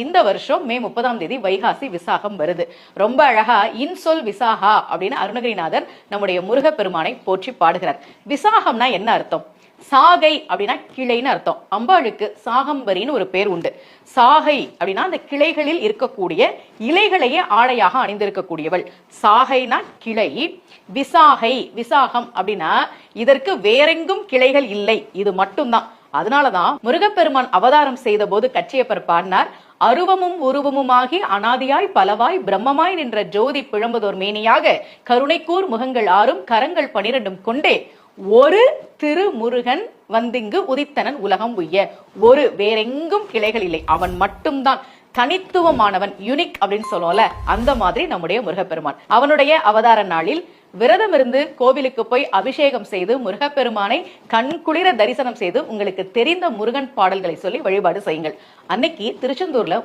இந்த வருஷம் மே 30ஆம் தேதி வைகாசி விசாகம் வருது. ரொம்ப அழகா இன்சொல் விசாகா அப்படின்னு அருணகிரிநாதர் நம்முடைய முருகப்பெருமானை போற்றி பாடுகிறார். விசாகம்னா என்ன அர்த்தம்? சாகை அப்படின்னா கிளைன்னு அர்த்தம். அம்பாளுக்கு சாகம்பரின்னு ஒரு பேர் உண்டு. சாகை அப்படின்னா அந்த கிளைகளில் இருக்கக்கூடிய இலைகளையே ஆடையாக அணிந்திருக்கக்கூடியவள். சாகைனா கிளை, விசாகை விசாகம் அப்படின்னா இதற்கு வேறெங்கும் கிளைகள் இல்லை, இது மட்டும்தான். அதனாலதான் முருகப்பெருமான் அவதாரம் செய்த போது கச்சியப்பர் பாடினார், அருவமும் உருவமுமாகி அனாதியாய் பலவாய் பிரம்மமாய் நின்ற ஜோதி பிழம்புதோர் மேனியாக கருணைக்கூர் முகங்கள் 6 கரங்கள் 12 கொண்டே ஒரு திருமுருகன் வந்திங்கு உதித்தனன் உலகம் உய்ய. ஒரு வேறெங்கும் கிளைகள் இல்லை, அவன் மட்டும்தான் தனித்துவமானவன், யூனிக் அப்படின்னு சொல்லுவோம்ல, அந்த மாதிரி நம்முடைய முருகப்பெருமான். அவனுடைய அவதார நாளில் விரதம் இருந்து கோவிலுக்கு போய் அபிஷேகம் செய்து முருகப்பெருமானை கண்குளிர தரிசனம் செய்து உங்களுக்கு தெரிந்த முருகன் பாடல்களை சொல்லி வழிபாடு செய்யுங்கள். அன்னைக்கு திருச்செந்தூர்ல